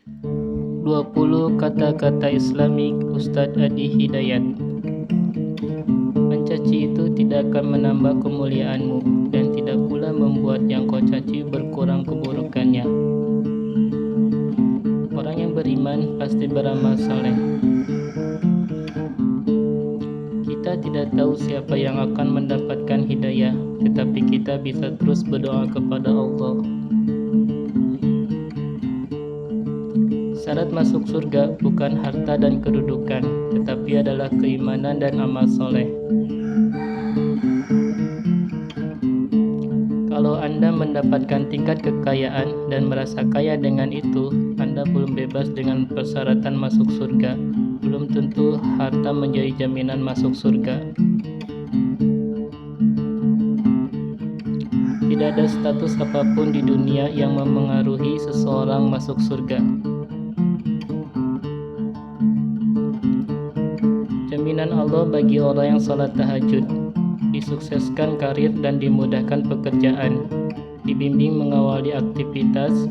20 kata-kata Islamik Ustadz Adi Hidayat. Mencaci itu tidak akan menambah kemuliaanmu dan tidak pula membuat yang kau caci berkurang keburukannya. Orang yang beriman pasti beramal saleh. Kita tidak tahu siapa yang akan mendapatkan hidayah, tetapi kita bisa terus berdoa kepada Allah. Syarat masuk surga bukan harta dan kedudukan, tetapi adalah keimanan dan amal soleh. Kalau Anda mendapatkan tingkat kekayaan dan merasa kaya dengan itu, Anda belum bebas dengan persyaratan masuk surga. Belum tentu harta menjadi jaminan masuk surga. Tidak ada status apapun di dunia yang memengaruhi seseorang masuk surga. Jaminan Allah bagi orang yang salat tahajud, disukseskan karir dan dimudahkan pekerjaan, dibimbing mengawali aktivitas,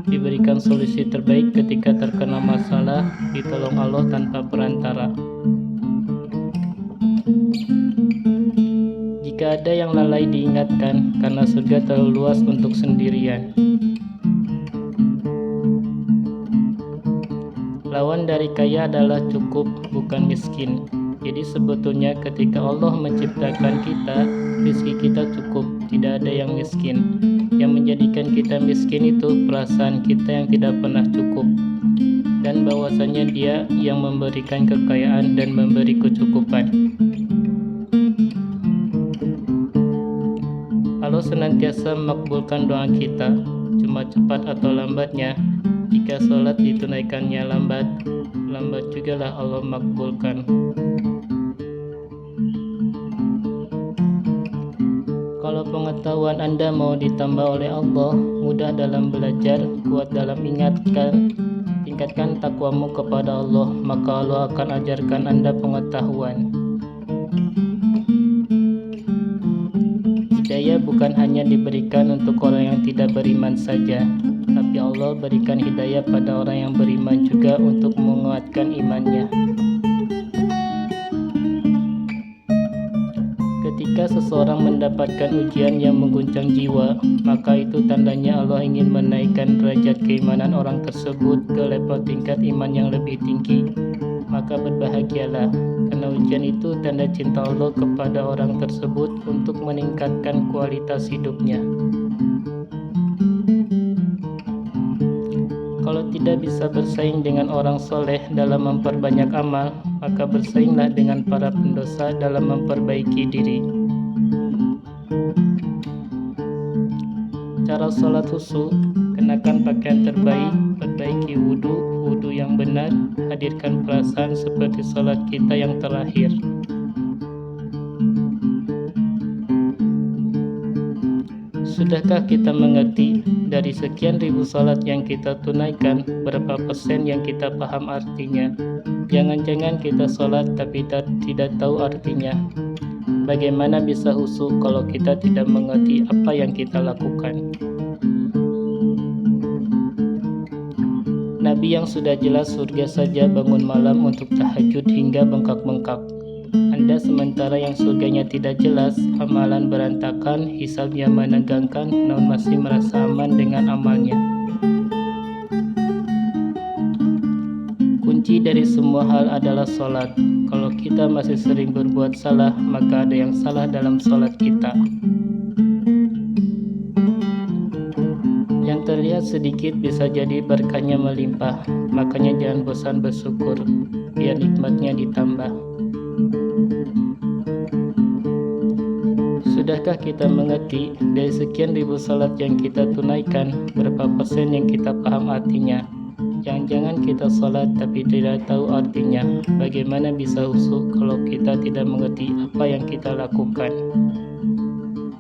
diberikan solusi terbaik ketika terkena masalah, ditolong Allah tanpa perantara. Jika ada yang lalai diingatkan, karena surga terlalu luas untuk sendirian. Lawan dari kaya adalah cukup, bukan miskin. Jadi sebetulnya ketika Allah menciptakan kita, rezeki kita cukup, tidak ada yang miskin. Yang menjadikan kita miskin itu perasaan kita yang tidak pernah cukup, dan bahwasanya Dia yang memberikan kekayaan dan memberi kecukupan. Allah senantiasa makbulkan doa kita, cuma cepat atau lambatnya. Jika sholat ditunaikannya lambat jugalah Allah makbulkan. Kalau pengetahuan Anda mau ditambah oleh Allah, mudah dalam belajar, kuat dalam ingatkan, tingkatkan takwamu kepada Allah, maka Allah akan ajarkan Anda pengetahuan. Hidayah bukan hanya diberikan untuk orang yang tidak beriman saja, tapi Allah berikan hidayah pada orang yang beriman juga untuk menguatkan imannya. Ketika seseorang mendapatkan ujian yang mengguncang jiwa, maka itu tandanya Allah ingin menaikkan derajat keimanan orang tersebut ke level tingkat iman yang lebih tinggi. Maka berbahagialah, karena ujian itu tanda cinta Allah kepada orang tersebut untuk meningkatkan kualitas hidupnya. Kalau tidak bisa bersaing dengan orang soleh dalam memperbanyak amal, maka bersainglah dengan para pendosa dalam memperbaiki diri. Cara sholat khusyuk: kenakan pakaian terbaik, perbaiki wudhu yang benar, hadirkan perasaan seperti sholat kita yang terakhir. Sudahkah kita mengerti dari sekian ribu salat yang kita tunaikan, berapa persen yang kita paham artinya? Jangan-jangan kita salat tapi tidak tahu artinya. Bagaimana bisa khusyuk kalau kita tidak mengerti apa yang kita lakukan? Nabi yang sudah jelas surga saja bangun malam untuk tahajud hingga bengkak-bengkak. Anda sementara yang surganya tidak jelas, amalan berantakan, hisabnya menegangkan, namun masih merasa aman dengan amalnya. Kunci dari semua hal adalah sholat. Kalau kita masih sering berbuat salah, maka ada yang salah dalam sholat kita. Yang terlihat sedikit bisa jadi berkahnya melimpah, makanya jangan bosan bersyukur, biar nikmatnya ditambah. Sudahkah kita mengerti dari sekian ribu salat yang kita tunaikan, berapa persen yang kita paham artinya? Jangan-jangan kita salat tapi tidak tahu artinya. Bagaimana bisa khusyuk kalau kita tidak mengerti apa yang kita lakukan?